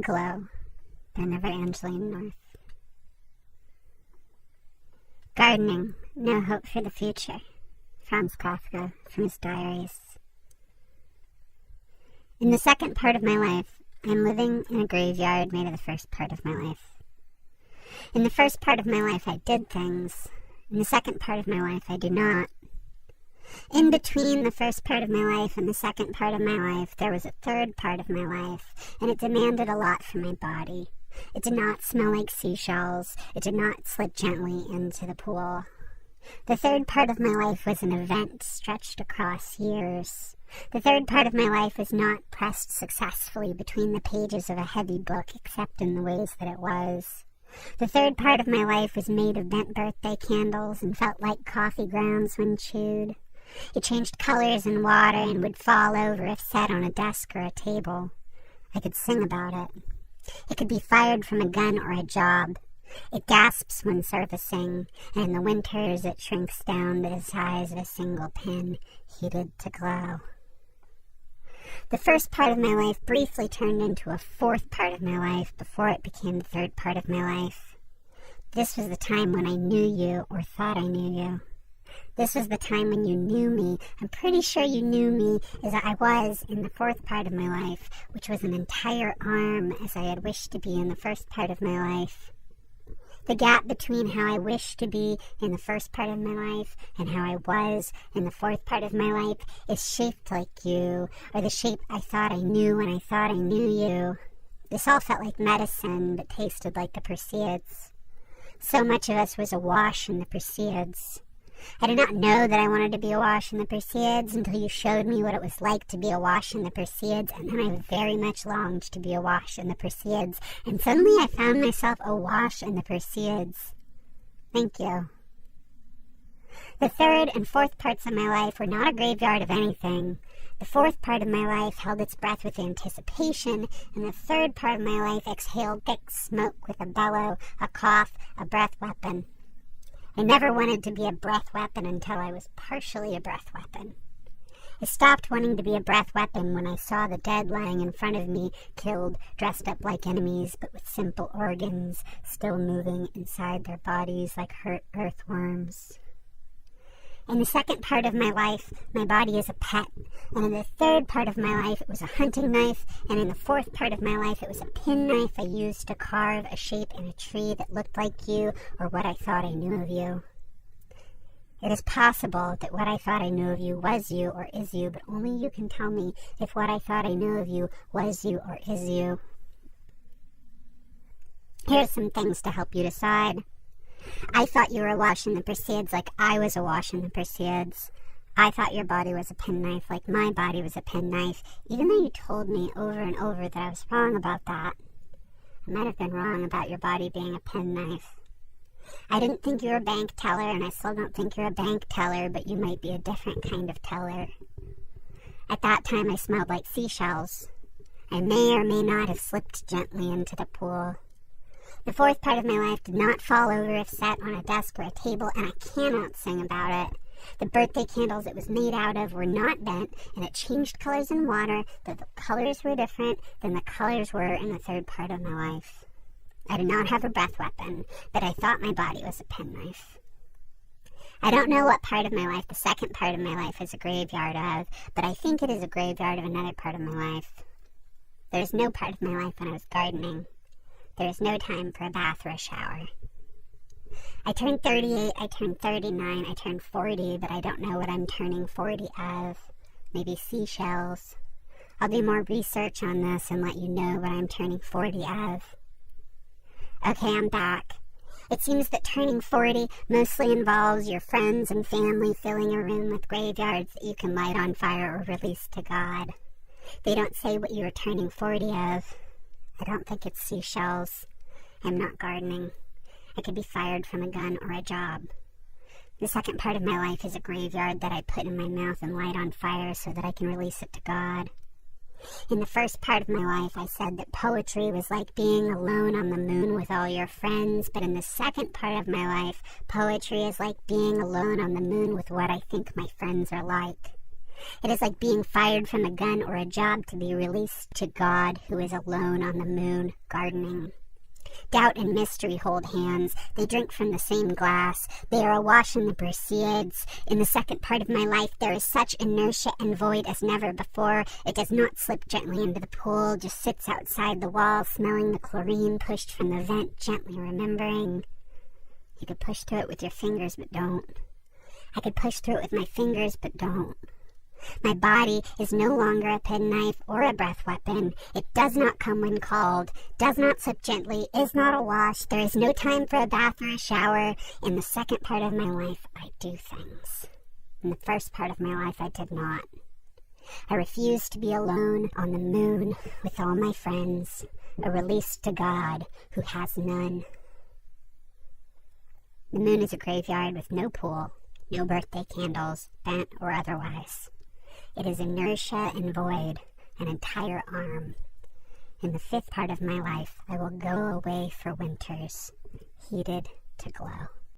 Glow by never Angeline North. Gardening, no hope for the future. Franz Kafka from his diaries. In the second part of my life, I am living in a graveyard made of the first part of my life. In the first part of my life, I did things. In the second part of my life, I do not. In between the first part of my life and the second part of my life, there was a third part of my life, and it demanded a lot from my body. It did not smell like seashells. It did not slip gently into the pool. The third part of my life was an event stretched across years. The third part of my life was not pressed successfully between the pages of a heavy book, except in the ways that it was. The third part of my life was made of bent birthday candles and felt like coffee grounds when chewed. It changed colors in water and would fall over if set on a desk or a table. I could sing about it. It could be fired from a gun or a job. It gasps when surfacing, and in the winters it shrinks down to the size of a single pin, heated to glow. The first part of my life briefly turned into a fourth part of my life before it became the third part of my life. This was the time when I knew you, or thought I knew you. This was the time when you knew me. I'm pretty sure you knew me as I was in the fourth part of my life, which was an entire arm as I had wished to be in the first part of my life. The gap between how I wished to be in the first part of my life and how I was in the fourth part of my life is shaped like you, or the shape I thought I knew when I thought I knew you. This all felt like medicine, but tasted like the Perseids. So much of us was awash in the Perseids. I did not know that I wanted to be awash in the Perseids until you showed me what it was like to be awash in the Perseids, and then I very much longed to be awash in the Perseids, and suddenly I found myself awash in the Perseids. Thank you. The third and fourth parts of my life were not a graveyard of anything. The fourth part of my life held its breath with anticipation, and the third part of my life exhaled thick smoke with a bellow, a cough, a breath weapon. I never wanted to be a breath weapon until I was partially a breath weapon. I stopped wanting to be a breath weapon when I saw the dead lying in front of me, killed, dressed up like enemies, but with simple organs, still moving inside their bodies like hurt earthworms. In the second part of my life, my body is a pet, and in the third part of my life, it was a hunting knife, and in the fourth part of my life, it was a penknife I used to carve a shape in a tree that looked like you, or what I thought I knew of you. It is possible that what I thought I knew of you was you or is you, but only you can tell me if what I thought I knew of you was you or is you. Here's some things to help you decide. I thought you were awash in the Perseids like I was awash in the Perseids. I thought your body was a penknife like my body was a penknife, even though you told me over and over that I was wrong about that. I might have been wrong about your body being a penknife. I didn't think you were a bank teller, and I still don't think you're a bank teller, but you might be a different kind of teller. At that time I smelled like seashells. I may or may not have slipped gently into the pool. The fourth part of my life did not fall over if set on a desk or a table, and I cannot sing about it. The birthday candles it was made out of were not bent, and it changed colors in water, though the colors were different than the colors were in the third part of my life. I did not have a breath weapon, but I thought my body was a penknife. I don't know what part of my life the second part of my life is a graveyard of, but I think it is a graveyard of another part of my life. There is no part of my life when I was gardening. There is no time for a bath or a shower. I turned 38, I turned 39, I turned 40, but I don't know what I'm turning 40 of. Maybe seashells. I'll do more research on this and let you know what I'm turning 40 of. Okay, I'm back. It seems that turning 40 mostly involves your friends and family filling a room with graveyards that you can light on fire or release to God. They don't say what you are turning 40 of. I don't think it's seashells. I'm not gardening. I could be fired from a gun or a job. The second part of my life is a graveyard that I put in my mouth and light on fire so that I can release it to God. In the first part of my life, I said that poetry was like being alone on the moon with all your friends, but in the second part of my life, poetry is like being alone on the moon with what I think my friends are like. It is like being fired from a gun or a job to be released to God, who is alone on the moon, gardening. Doubt and mystery hold hands. They drink from the same glass. They are awash in the Perseids. In the second part of my life, there is such inertia and void as never before. It does not slip gently into the pool, just sits outside the wall, smelling the chlorine pushed from the vent, gently remembering. You could push through it with your fingers, but don't. I could push through it with my fingers, but don't. My body is no longer a penknife or a breath weapon. It does not come when called, does not slip gently, is not awash. There is no time for a bath or a shower. In the second part of my life, I do things. In the first part of my life, I did not. I refused to be alone on the moon with all my friends, a release to God who has none. The moon is a graveyard with no pool, no birthday candles, bent or otherwise. It is inertia and void, an entire arm. In the fifth part of my life, I will go away for winters, heated to glow.